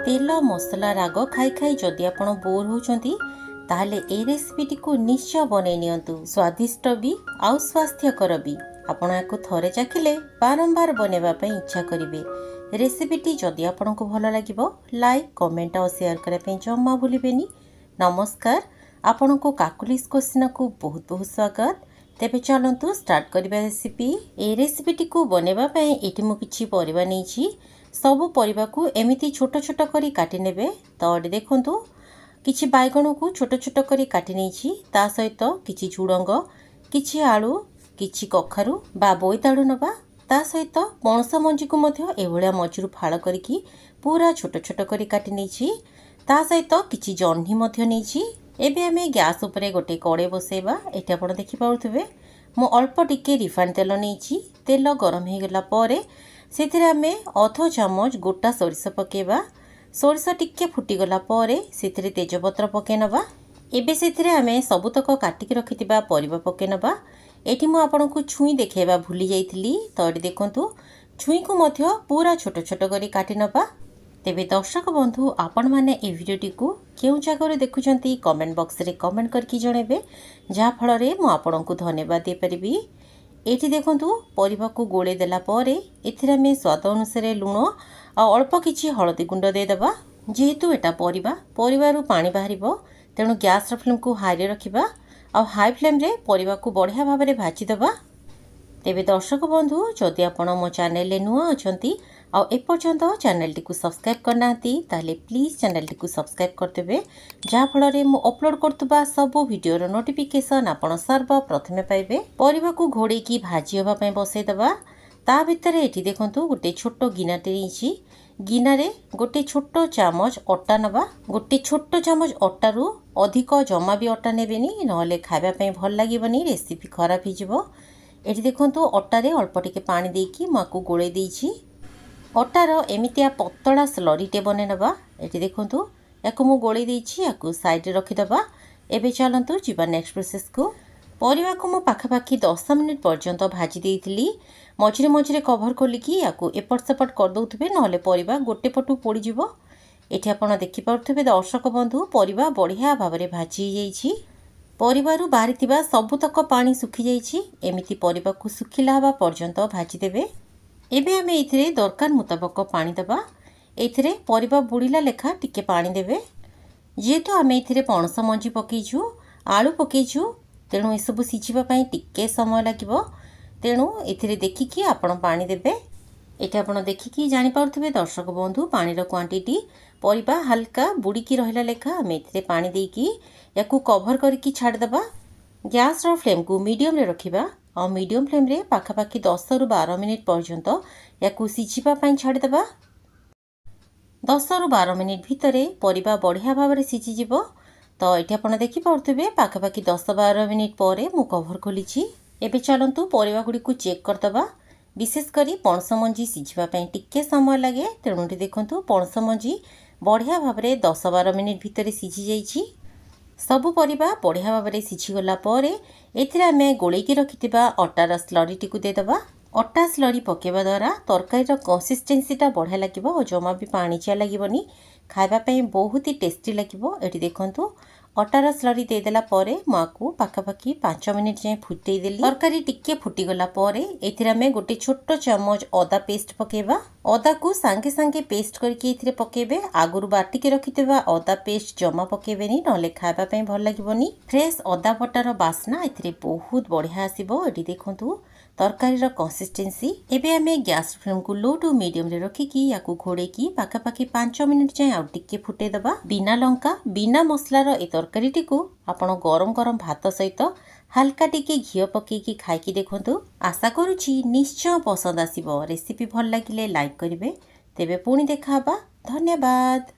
तेल मसला राग खाई खाई जदि आपण बोर होउछंती ताहले ए रेसिपीटी को निश्चय बनै नियंतु। स्वादिष्ट भी आउ स्वास्थ्यकर भी। आपण याको थरे चाखिले बारंबार बनेबा पई इच्छा करिवे। रेसिपीटी जदि आपण को भलो लागिबो लाइक कमेंट और शेयर करे पई जम्मा भूलिबेनी। नमस्कार, आपण को काकुलिस क्वेश्चन को बहुत बहुत स्वागत। तेबे चलंतु स्टार्ट करिबा रेसिपी। ए रेसिपीटी को बनेबा पई एठी मु किछि परिबा नेछि। सबु परिबा को एमिति छोट छोट करी काटि नेबे। तो अडे देखंतु किछि बैगण को छोट छोट करी काटि नेछि। ता सहित किछि झुडंग, किछि आलू, किछि कखारु बा बोईताळु नबा। ता सहित पणस मंजी को मध्य एभलिया मझिरु फाळ करिकि पूरा छोट छोट करी काटि नेछि। ता सहित किछि जन्ही मध्य नेछि। एबे आमे गैस उपरे गोटे कड़े बसेबा। एटा आपण देखि पाउथबे मु अल्प टिके रिफाइंड तेल नेछि। तेल गरम हे गेला परे सेथिरे आमे अध चामच गोटा सोरिष पकेबा। सोरिष टिके फुटी गला परे सेथिरे तेजपत्र पके नबा। एबे सेथिरे आमे सबुतक काटिक रखितिबा परिबा पके नबा। एठी मु आपनकु छुई देखेबा भूली जाइतिली। तो एठी देखंतु छुई को मध्य पूरा छोट छोट करी काटि नबा। तेबे दर्शक बंधु आपण माने ए भिडियोटी को केउ जगह देखुचंती कमेंट बॉक्स रे कमेंट करके जणेबे, जा फल रे मु आपनकु धन्यवाद दे परिबी। एठी देखंतु परिबा को गोळे देला परे एथिरे में स्वाद अनुसार लूण आ अल्प किछि हळदी गुंड दे दबा। जेहेतु एटा परिबारु पानी बाहरिबो तेणु गैस फ्लेम को हाई रे रखिबा आ हाई फ्लेम रे परिबा को बढ़िया भाव में भाजी दबा। तेबे दर्शक बंधु जदि आपण मो चैनल ले नुआ अछंती आ एपर्यंत चैनल टी को सब्सक्राइब करनाती ताले प्लीज चैनल टी को सब्सक्राइब करदेबे, जा फल रे मु अपलोड करतबा सब वीडियो रो नोटिफिकेशन आपण सर्व प्रथमे पाइबे। परिबा को घोड़े की भाजी होबा पय बसै दबा। ता भितरे एठी देखंतु गोटे छोटो गिनाटे नेछि। गिनारे गोटे छोटो चामच अटा नबा। गोटे छोटो चामच अटारू अधिक जमा भी अटा नेबेनी, नहले खाइबा पय भल लागिबनी, रेसिपी खराब हि जिवो। एठी देखंतु अटारे अल्प टिके पानी देकी माकू गोळे देइछि। अटार एमितिया पतला स्लरीटे बने नबा। एठी देखंतु याकू मु गोळे देइछि, याकू साइड रे रखि दबा। एबे चलंतु जिबा नेक्स्ट प्रोसेस को। परिबा को मु पाखापाखी 10 मिनिट पर्यंत भाजी देइथिली। मझिरे मझिरे कवर खोलिकी याकू एपट सेपट कर दउथबे, नहले परिबा गोटे पटु पोड़ी जिवो। एठी आपण देखि पाउथबे दर्शक बंधु परिबा बढ़िया भाव रे भाजी जाइछि। परिबारु बाहरितिबा सबुतक पानी सुखी जाइछि। एमिति परिबा को सुखिला हबा पर्यंत भाजी देबे। एबे आमे एथिरे दरकार मुताबक पानी दबा। एथिरे परिबा बुड़ीला लेखा टिके पानी देबे। जेहेतु आमे एथिरे पणस मंजी पकेइछु, आलू पकेइछु, तेणु ए सब सिझिबा पई टिके समय लागिबो। तेणु एथिरे देखिकी आपण पानी देबे। एटा आपण देखिकी जानि पाउथबे दर्शक बंधु पानी रो क्वांटिटी। परिबा हल्का बुड़ीकी रहिला लेखा आमे एथिरे पानी देकी याकू कवर करके छाड़ दबा। गैस रो फ्लेम को मीडियम रे रखिबा और मीडियम फ्लेम रे पाखापाखी 10 रु 12 मिनिट पर्यंत याकू सिझिबा पई छाड़ दबा। 10 रु 12 मिनिट भितरे परिबा बढ़िया भाव रे सिझि जिवो। तो एठी आपण देखि पाउथबे पाखापाखी 10-12 मिनिट परे मु कवर खोलिछि। एबे चलंतु परिबा गुडी को चेक कर दबा। विशेष करी पणस मंजी सिझिबा पई टिके समय लागे, तेणु देखंतु पणस मंजी बढ़िया भाव रे 10-12 मिनिट भितरे सिझि जाइछि। सबु परिबा बढ़िया भाव में सिझी गला परे एथिरे आमे गोळेकी रखितिबा अटार स्लरी टी को दे दबा। अटा स्लरी पकेबा द्वारा तरकारी रो कंसिस्टेंसी टा बढ़िया लागिबो और जमा भी पानीचिया लागिबोनी। खाइबा पई बहुत ही टेस्टी लागिबो। एठी देखंतु अटार स्लरी दे देला परे माकू पाखापाखी 5 मिनिट जाय फुटै देली। तरकारी टिके फुटी गला परे एथिरे आमे गोटे छोटो चामच अदा पेस्ट पकेबा। अदा को सांगे सांगे पेस्ट करके एथिरे पकेबे। आगुरु बाटिके रखितबा अदा पेस्ट जमा पकेबेनी, नले खाइबा पई भल लागिबोनी। फ्रेश अदा बटार बास्ना एथिरे बहुत बढ़िया आसीबो। एठी देखंतु तरकारी रो कंसिस्टेंसी। एबे आमे गैस फ्लेम को लो टू मीडियम रे रखिकी याकू घोड़ेकी पाखापाखी 5 मिनिट जाय आउ टिके फुटे दबा। बिना लंका बिना मसला रो ए तरकारी टी को आपण गरम गरम भात सहित हल्का टिके घियो पकेकी खाइकी देखंतु। आशा करूछि निश्चय पसंद आसीबो। रेसिपी भल लागिले लाइक करिवे। तेबे पुणी देखा हबा। धन्यवाद।